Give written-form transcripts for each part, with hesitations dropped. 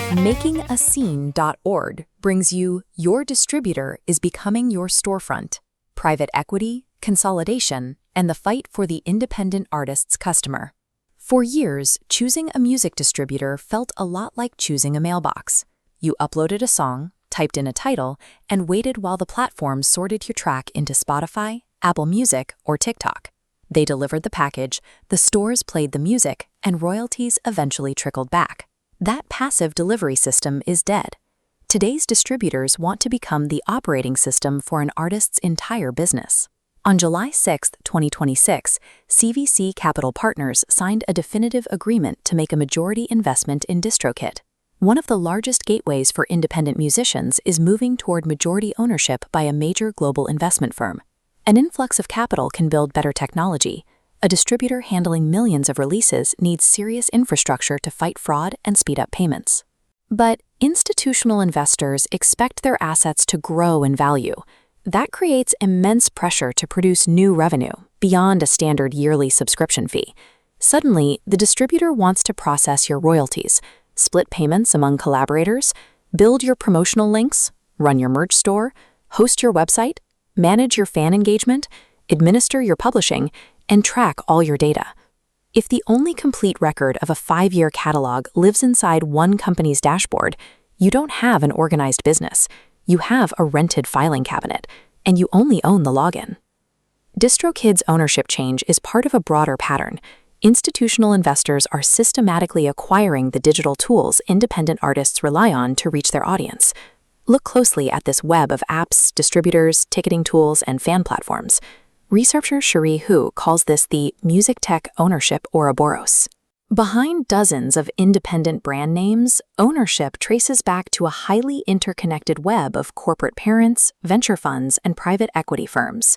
Makingascene.org brings you Your Distributor is Becoming Your Storefront, Private Equity, Consolidation, and the Fight for the Independent Artist's Customer. For years, choosing a music distributor felt a lot like choosing a mailbox. You uploaded a song, typed in a title, and waited while the platform sorted your track into Spotify, Apple Music, or TikTok. They delivered the package, the stores played the music, and royalties eventually trickled back. That passive delivery system is dead. Today's distributors want to become the operating system for an artist's entire business. On July 6, 2026, CVC Capital Partners signed a definitive agreement to make a majority investment in DistroKid. One of the largest gateways for independent musicians is moving toward majority ownership by a major global investment firm. An influx of capital can build better technology. A distributor handling millions of releases needs serious infrastructure to fight fraud and speed up payments. But institutional investors expect their assets to grow in value. That creates immense pressure to produce new revenue beyond a standard yearly subscription fee. Suddenly, the distributor wants to process your royalties, split payments among collaborators, build your promotional links, run your merch store, host your website, manage your fan engagement, administer your publishing, and track all your data. If the only complete record of a 5-year catalog lives inside one company's dashboard, you don't have an organized business. You have a rented filing cabinet, and you only own the login. DistroKid's ownership change is part of a broader pattern. Institutional investors are systematically acquiring the digital tools independent artists rely on to reach their audience. Look closely at this web of apps, distributors, ticketing tools, and fan platforms. Researcher Cherie Hu calls this the music tech ownership Ouroboros. Behind dozens of independent brand names, ownership traces back to a highly interconnected web of corporate parents, venture funds, and private equity firms.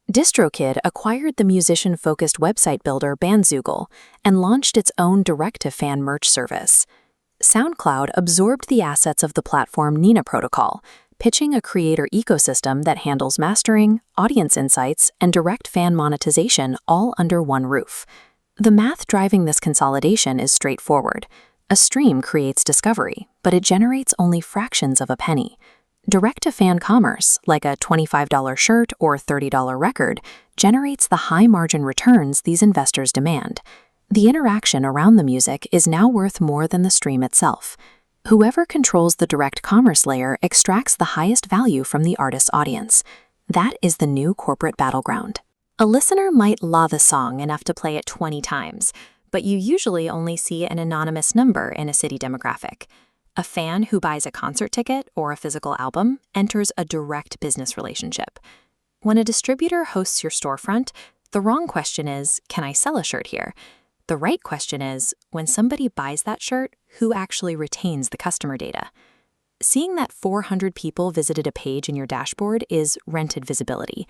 DistroKid acquired the musician-focused website builder Bandzoogle and launched its own direct-to-fan merch service. SoundCloud absorbed the assets of the platform Nina Protocol, pitching a creator ecosystem that handles mastering, audience insights, and direct fan monetization all under one roof. The math driving this consolidation is straightforward. A stream creates discovery, but it generates only fractions of a penny. Direct-to-fan commerce, like a $25 shirt or $30 record, generates the high-margin returns these investors demand. The interaction around the music is now worth more than the stream itself. Whoever controls the direct commerce layer extracts the highest value from the artist's audience. That is the new corporate battleground. A listener might love a song enough to play it 20 times, but you usually only see an anonymous number in a city demographic. A fan who buys a concert ticket or a physical album enters a direct business relationship. When a distributor hosts your storefront, the wrong question is, can I sell a shirt here? The right question is, when somebody buys that shirt, who actually retains the customer data? Seeing that 400 people visited a page in your dashboard is rented visibility.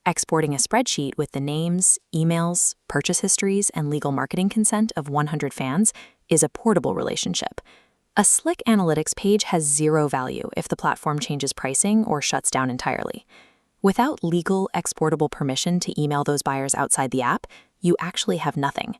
Exporting a spreadsheet with the names, emails, purchase histories, and legal marketing consent of 100 fans is a portable relationship. A slick analytics page has zero value if the platform changes pricing or shuts down entirely. Without legal, exportable permission to email those buyers outside the app, you actually have nothing.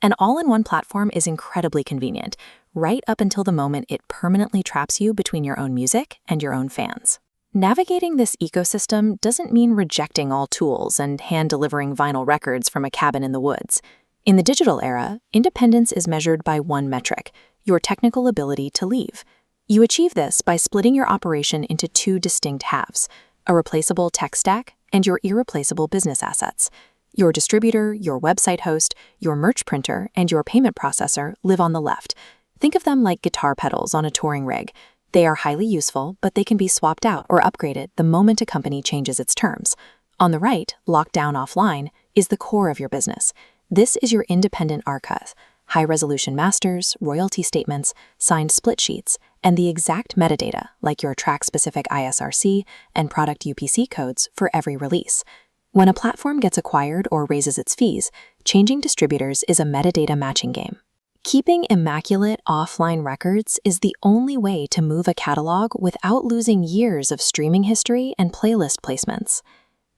An all-in-one platform is incredibly convenient, right up until the moment it permanently traps you between your own music and your own fans. Navigating this ecosystem doesn't mean rejecting all tools and hand-delivering vinyl records from a cabin in the woods. In the digital era, independence is measured by one metric: your technical ability to leave. You achieve this by splitting your operation into two distinct halves: a replaceable tech stack and your irreplaceable business assets. Your distributor, your website host, your merch printer, and your payment processor live on the left. Think of them like guitar pedals on a touring rig. They are highly useful, but they can be swapped out or upgraded the moment a company changes its terms. On the right, locked down offline, is the core of your business. This is your independent archive: high-resolution masters, royalty statements, signed split sheets, and the exact metadata, like your track-specific ISRC and product UPC codes for every release. When a platform gets acquired or raises its fees, changing distributors is a metadata matching game. Keeping immaculate offline records is the only way to move a catalog without losing years of streaming history and playlist placements.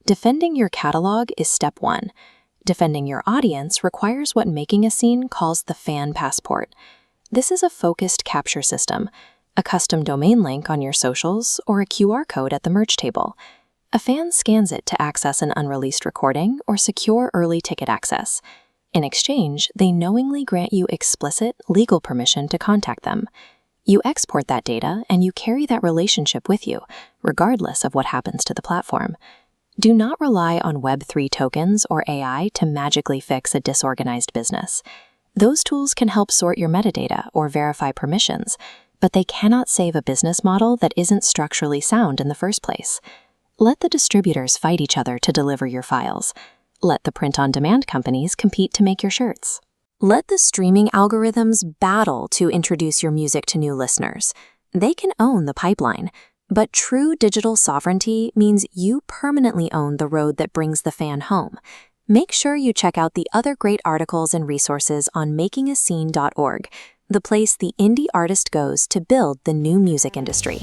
Defending your catalog is step one. Defending your audience requires what Making a Scene calls the fan passport. This is a focused capture system, a custom domain link on your socials, or a QR code at the merch table. A fan scans it to access an unreleased recording or secure early ticket access. In exchange, they knowingly grant you explicit, legal permission to contact them. You export that data and you carry that relationship with you, regardless of what happens to the platform. Do not rely on Web3 tokens or AI to magically fix a disorganized business. Those tools can help sort your metadata or verify permissions, but they cannot save a business model that isn't structurally sound in the first place. Let the distributors fight each other to deliver your files. Let the print-on-demand companies compete to make your shirts. Let the streaming algorithms battle to introduce your music to new listeners. They can own the pipeline, but true digital sovereignty means you permanently own the road that brings the fan home. Make sure you check out the other great articles and resources on makingascene.org, the place the indie artist goes to build the new music industry.